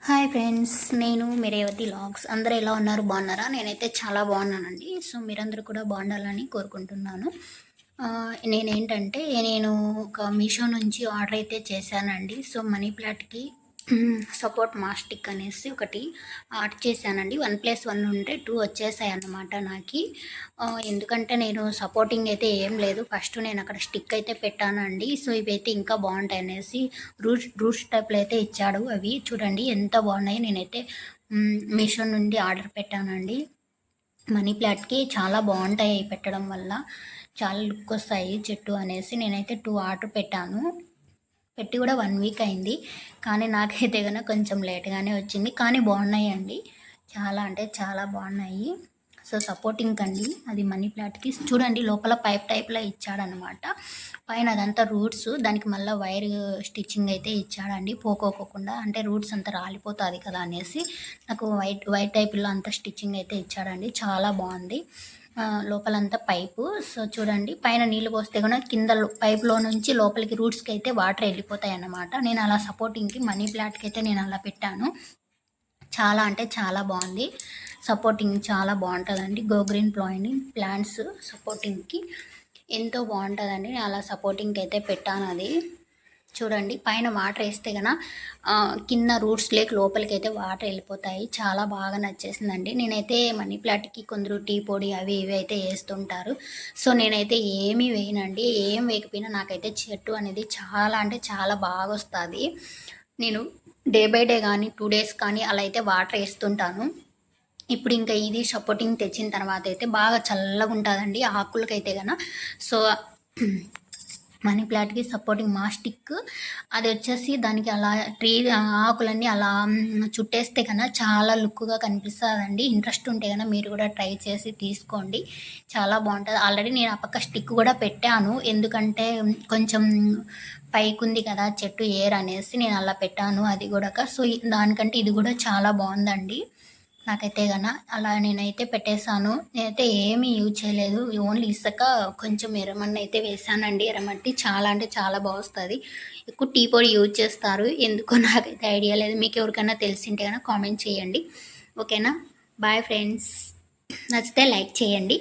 Hi friends, నేను మీ Revathi logs. అందరూ ఎలా ఉన్నారు? బాగున్నారా? నేనైతే చాలా బాగున్నానండి. సో మీరందరూ కూడా బాగుండాలని కోరుకుంటున్నాను. నేనేంటంటే నేను ఒక మీషో నుంచి ఆర్డర్ అయితే చేశానండి. సో మనీ ప్లాట్కి సపోర్ట్ మాస్టిక్ అనేసి ఒకటి ఆర్డర్ చేశానండి. 1+1 ఉంటే 2 వచ్చేసాయి అన్నమాట నాకు. ఎందుకంటే నేను సపోర్టింగ్ అయితే ఏం లేదు. ఫస్ట్ నేను అక్కడ స్టిక్ అయితే పెట్టానండి. సో ఇవైతే ఇంకా బాగుంటాయి అనేసి రూట్స్ టైప్లో అయితే ఇచ్చాడు. అవి చూడండి ఎంత బాగున్నాయి. నేనైతే మీషో నుండి ఆర్డర్ పెట్టానండి. మనీ ప్లాట్కి చాలా బాగుంటాయి పెట్టడం వల్ల. చాలా లుక్ వస్తాయి చెట్టు అనేసి నేనైతే 2 ఆర్డర్ పెట్టాను. పెట్టి కూడా 1 వీక్ అయింది. కానీ నాకైతే కనుక కొంచెం లేట్గానే వచ్చింది. కానీ బాగున్నాయండి. చాలా అంటే చాలా బాగున్నాయి. సో సపోర్టింగ్ అండి అది మనీ ప్లాట్కి. చూడండి లోపల పైప్ టైప్లో ఇచ్చాడనమాట. పైన అదంతా రూట్స్, దానికి మళ్ళీ వైర్ స్టిచ్చింగ్ అయితే ఇచ్చాడండి పోకోకుండా. అంటే రూట్స్ అంతా రాలిపోతుంది కదా అనేసి నాకు వైట్ టైప్లో అంతా స్టిచ్చింగ్ అయితే ఇచ్చాడండి. చాలా బాగుంది. లోపలంతా పైపు. సో చూడండి పైన నీళ్ళు పోస్తే కూడా కింద పైప్లో నుంచి లోపలికి రూట్స్కి అయితే వాటర్ వెళ్ళిపోతాయి అన్నమాట. నేను అలా సపోర్టింగ్కి మనీ ప్లాట్కి అయితే నేను అలా పెట్టాను. చాలా అంటే చాలా బాగుంది. సపోర్టింగ్ చాలా బాగుంటుందండి. గో గ్రీన్ ప్లాంట్స్ సపోర్టింగ్కి ఎంతో బాగుంటుందండి. నేను అలా సపోర్టింగ్కి అయితే పెట్టాను. అది చూడండి పైన వాటర్ వేస్తే కనుక కింద రూట్స్ లేక లోపలికి అయితే వాటర్ వెళ్ళిపోతాయి. చాలా బాగా నచ్చేసిందండి. నేనైతే మనీ ప్లాట్కి కొందరు టీ పొడి అవి ఇవి అయితే వేస్తుంటారు. సో నేనైతే ఏమీ వేయనండి. ఏం వేయకపోయినా నాకైతే చెట్టు అనేది చాలా అంటే చాలా బాగా వస్తుంది. నేను డే బై డే కానీ 2 డేస్ కానీ అలా అయితే వాటర్ వేస్తుంటాను. ఇప్పుడు ఇంకా ఇది సపోర్టింగ్ తెచ్చిన తర్వాత అయితే బాగా చల్లగా ఉంటుందండి ఆకులకైతే కనుక. సో మనీ ప్లాట్కి సపోర్టింగ్ మాస్టిక్ అది వచ్చేసి దానికి అలా ఆకులన్నీ అలా చుట్టేస్తే కన్నా చాలా లుక్గా కనిపిస్తుందండి. ఇంట్రెస్ట్ ఉంటే కన్నా మీరు కూడా ట్రై చేసి తీసుకోండి. చాలా బాగుంటుంది. ఆల్రెడీ నేను ఆ పక్క స్టిక్ కూడా పెట్టాను. ఎందుకంటే కొంచెం పైకి ఉంది కదా చెట్టు ఏర్ అనేసి నేను అలా పెట్టాను అది కూడా. సో దానికంటే ఇది కూడా చాలా బాగుందండి. నాకైతే గన అలా నేనైతే పెట్టేశాను. నేనైతే ఏమీ యూజ్ చేయలేదు. ఓన్లీ ఇసుక కొంచెం ఎర్రమన్ను అయితే వేసానండి. ఎర్రమట్టి చాలా అంటే చాలా బాగొస్తుంది. ఎక్కువ టీ పొడి యూజ్ చేస్తారు. ఎందుకో నాకైతే ఐడియా లేదు. మీకు ఎవరికైనా తెలిసింటే కనుక కామెంట్ చేయండి. ఓకేనా? Bye friends. నచ్చితే లైక్ చేయండి.